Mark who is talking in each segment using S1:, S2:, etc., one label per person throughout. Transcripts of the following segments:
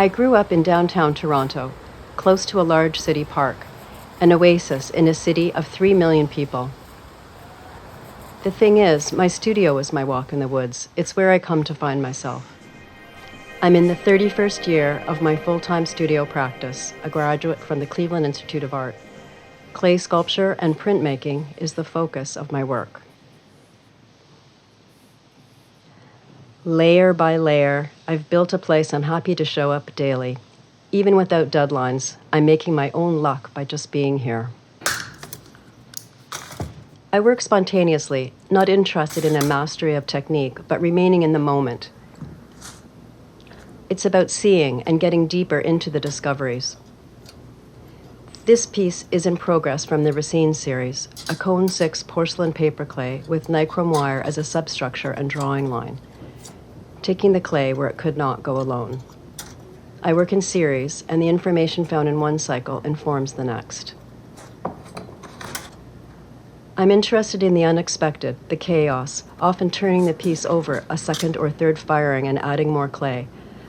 S1: I grew up in downtown Toronto, close to a large city park, an oasis in a city of 3 million people. The thing is, my studio is my walk in the woods. It's where I come to find myself. I'm in the 31st year of my full-time studio practice, a graduate from the Cleveland Institute of Art. Clay sculpture and printmaking is the focus of my work. Layer by layer, I've built a place I'm happy to show up daily. Even without deadlines, I'm making my own luck by just being here. I work spontaneously, not interested in a mastery of technique, but remaining in the moment. It's about seeing and getting deeper into the discoveries. This piece is in progress from the Residency series, a cone 6 porcelain paper clay with nichrome wire as a substructure and drawing line, taking the clay where it could not go alone. I work in series, and the information found in one cycle informs the next. I'm interested in the unexpected, the chaos, often turning the piece over a second or third firing and adding more clay.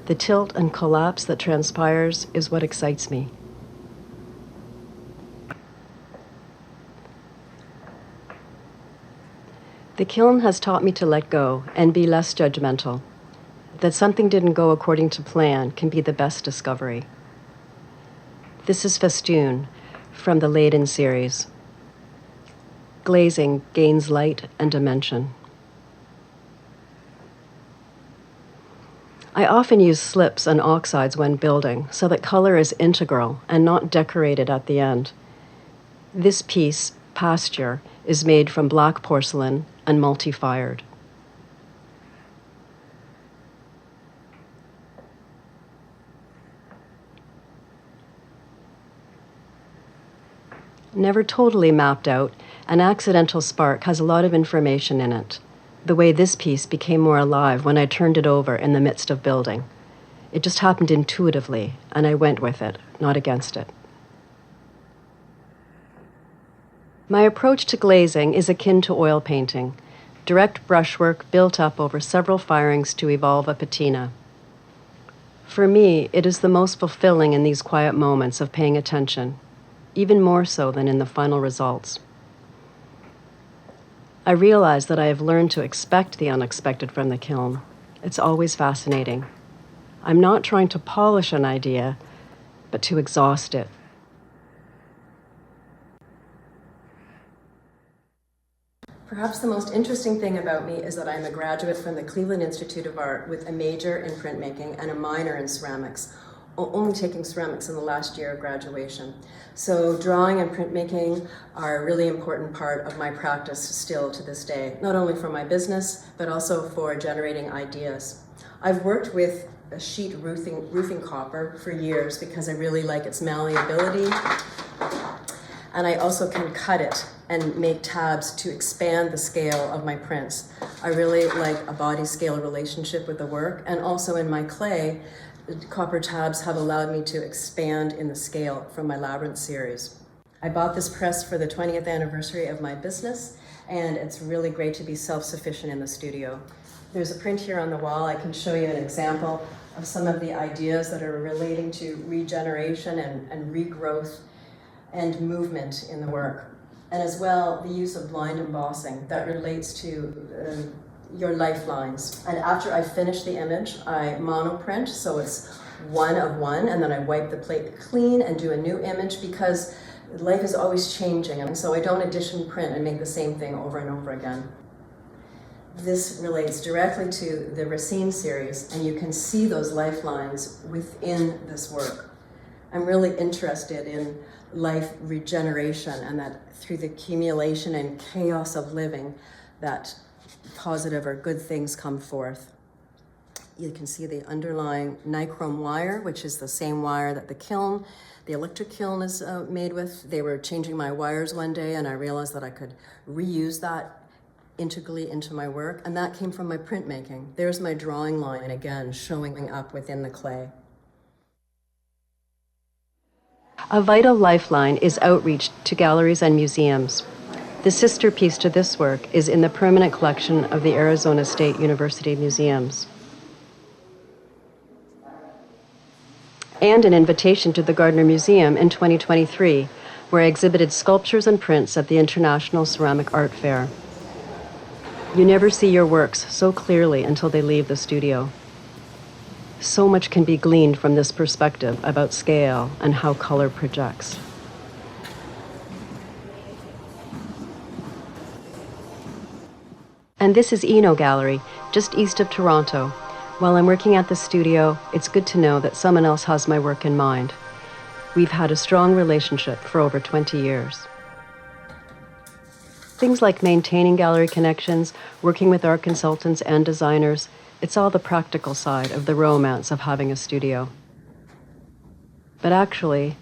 S1: The tilt and collapse that transpires is what excites me. The kiln has taught me to let go and be less judgmental. That something didn't go according to plan can be the best discovery. This is Festoon from the Laden series. Glazing gains light and dimension. I often use slips and oxides when building so that color is integral and not decorated at the end. This piece, Pasture, is made from black porcelain and multi-fired. Never totally mapped out, an accidental spark has a lot of information in it. The way this piece became more alive when I turned it over in the midst of building. It just happened intuitively, and I went with it, not against it. My approach to glazing is akin to oil painting, direct brushwork built up over several firings to evolve a patina. For me, it is the most fulfilling in these quiet moments of paying attention, even more so than in the final results. I realize that I have learned to expect the unexpected from the kiln. It's always fascinating. I'm not trying to polish an idea, but to exhaust it. Perhaps the most interesting thing about me is that I'm a graduate from the Cleveland Institute of Art with a major in printmaking and a minor in ceramics, only taking ceramics in the last year of graduation. So drawing and printmaking are a really important part of my practice still to this day, not only for my business, but also for generating ideas. I've worked with a sheet roofing copper for years because I really like its malleability, and I also can cut it and make tabs to expand the scale of my prints. I really like a body scale relationship with the work, and also in my clay, copper tabs have allowed me to expand in the scale from my Labyrinth series. I bought this press for the 20th anniversary of my business, and it's really great to be self-sufficient in the studio. There's a print here on the wall. I can show you an example of some of the ideas that are relating to regeneration and regrowth and movement in the work. And as well, the use of blind embossing that relates to your lifelines. And after I finish the image, I monoprint, so it's one of one, and then I wipe the plate clean and do a new image because life is always changing, and so I don't addition print and make the same thing over and over again. This relates directly to the Racine series, and you can see those lifelines within this work. I'm really interested in life regeneration, and that through the accumulation and chaos of living, that positive or good things come forth. You can see the underlying nichrome wire, which is the same wire that the electric kiln is made with. They were changing my wires one day, and I realized that I could reuse that integrally into my work, and that came from my printmaking. There's my drawing line again, showing up within the clay. A vital lifeline is outreach to galleries and museums. The sister piece to this work is in the permanent collection of the Arizona State University Museums. and an invitation to the Gardner Museum in 2023, where I exhibited sculptures and prints at the International Ceramic Art Fair. You never see your works so clearly until they leave the studio. So much can be gleaned from this perspective about scale and how color projects. And this is Eno Gallery, just east of Toronto. While I'm working at the studio, it's good to know that someone else has my work in mind. We've had a strong relationship for over 20 years. Things like maintaining gallery connections, working with art consultants and designers, it's all the practical side of the romance of having a studio. But actually,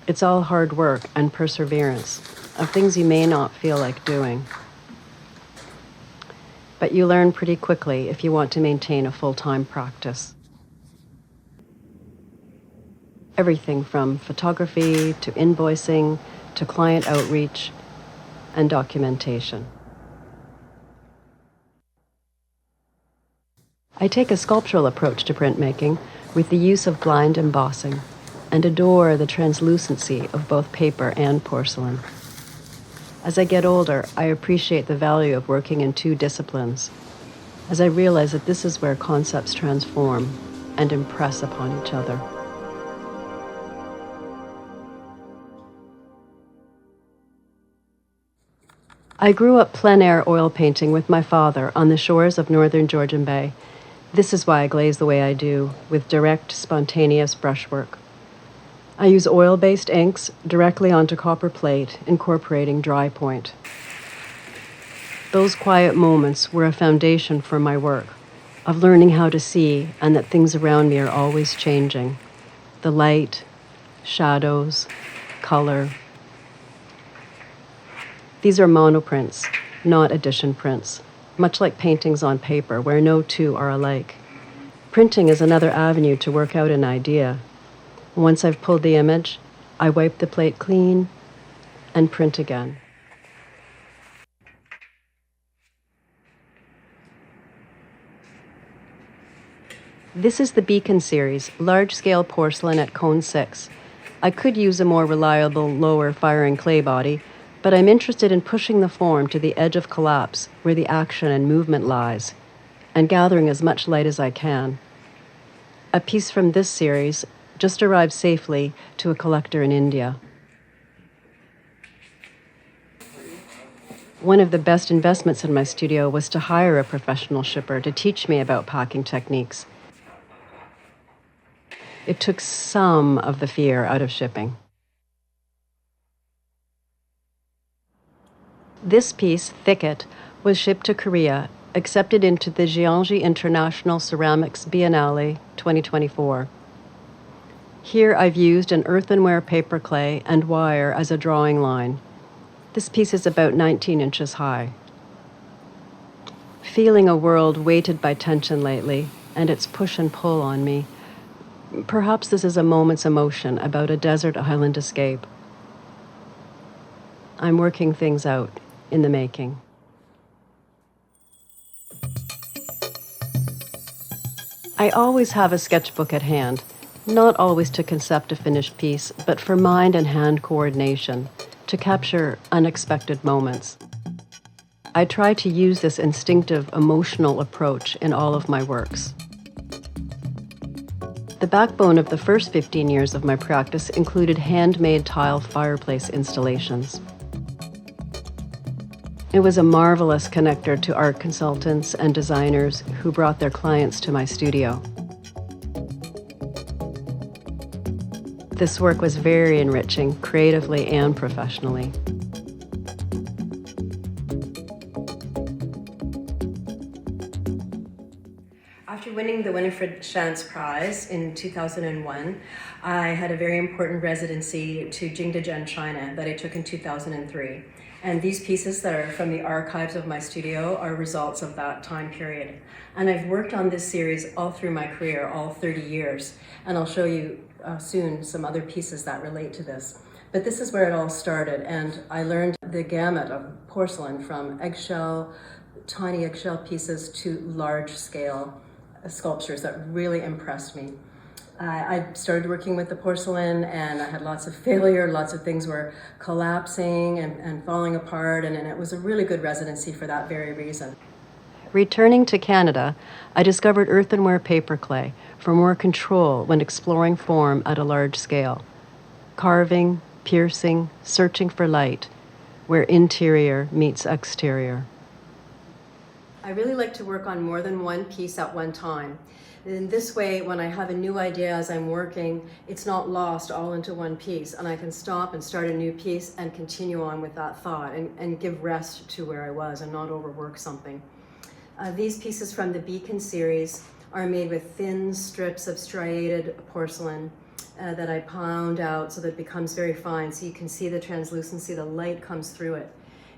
S1: it's all hard work and perseverance of things you may not feel like doing. But you learn pretty quickly if you want to maintain a full-time practice. Everything from photography to invoicing to client outreach and documentation. I take a sculptural approach to printmaking with the use of blind embossing and adore the translucency of both paper and porcelain. As I get older, I appreciate the value of working in two disciplines, as I realize that this is where concepts transform and impress upon each other. I grew up plein-air oil painting with my father on the shores of northern Georgian Bay. This is why I glaze the way I do, with direct, spontaneous brushwork. I use oil-based inks directly onto copper plate, incorporating dry point. Those quiet moments were a foundation for my work, of learning how to see and that things around me are always changing. The light, shadows, color. These are monoprints, not edition prints, much like paintings on paper where no two are alike. Printing is another avenue to work out an idea. Once I've pulled the image, I wipe the plate clean and print again. This is the Beacon series, large-scale porcelain at cone 6. I could use a more reliable, lower-firing clay body, but I'm interested in pushing the form to the edge of collapse, where the action and movement lies, and gathering as much light as I can. A piece from this series just arrived safely to a collector in India. One of the best investments in my studio was to hire a professional shipper to teach me about packing techniques. It took some of the fear out of shipping. This piece, Thicket, was shipped to Korea, accepted into the Gyeonggi International Ceramics Biennale 2024. Here I've used an earthenware paperclay and wire as a drawing line. This piece is about 19 inches high. Feeling a world weighted by tension lately, and its push and pull on me. Perhaps this is a moment's emotion about a desert island escape. I'm working things out in the making. I always have a sketchbook at hand. Not always to concept a finished piece, but for mind and hand coordination, to capture unexpected moments. I try to use this instinctive, emotional approach in all of my works. The backbone of the first 15 years of my practice included handmade tile fireplace installations. It was a marvelous connector to art consultants and designers who brought their clients to my studio. This work was very enriching, creatively and professionally. After winning the Winifred Shantz Prize in 2001, I had a very important residency to Jingdezhen, China that I took in 2003. And these pieces that are from the archives of my studio are results of that time period. And I've worked on this series all through my career, all 30 years. And I'll show you soon some other pieces that relate to this. But this is where it all started, and I learned the gamut of porcelain from eggshell, tiny eggshell pieces to large scale sculptures that really impressed me. I started working with the porcelain, and I had lots of failure. Lots of things were collapsing and falling apart, and it was a really good residency for that very reason.
S2: Returning to Canada, I discovered earthenware paper clay for more control when exploring form at a large scale. Carving, piercing, searching for light, where interior meets exterior.
S1: I really like to work on more than one piece at one time. In this way, when I have a new idea as I'm working, it's not lost all into one piece, and I can stop and start a new piece and continue on with that thought and give rest to where I was and not overwork something. These pieces from the Beacon series are made with thin strips of striated porcelain that I pound out so that it becomes very fine, so you can see the translucency, the light comes through it.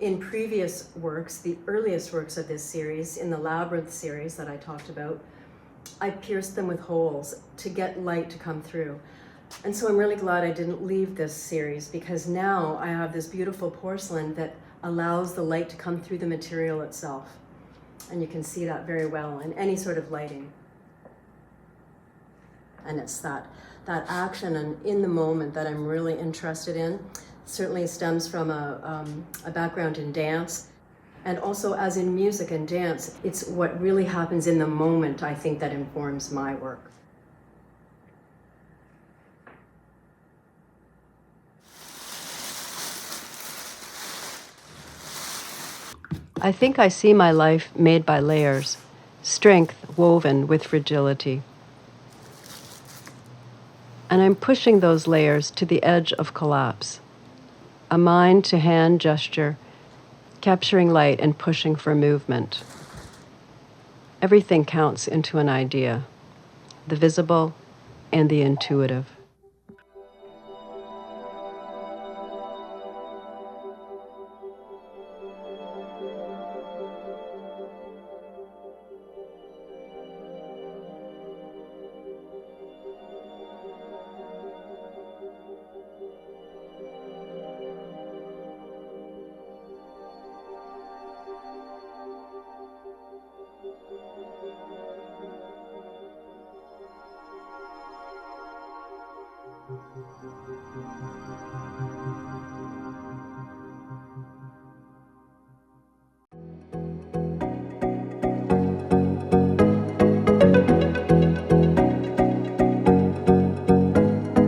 S1: In previous works, the earliest works of this series, in the Labyrinth series that I talked about, I pierced them with holes to get light to come through. And so I'm really glad I didn't leave this series, because now I have this beautiful porcelain that allows the light to come through the material itself. And you can see that very well in any sort of lighting. And it's that action and in the moment that I'm really interested in. It certainly stems from a background in dance. And also, as in music and dance, it's what really happens in the moment, I think, that informs my work.
S2: I think I see my life made by layers, strength woven with fragility. And I'm pushing those layers to the edge of collapse. A mind-to-hand gesture, capturing light and pushing for movement. Everything counts into an idea, the visible and the intuitive.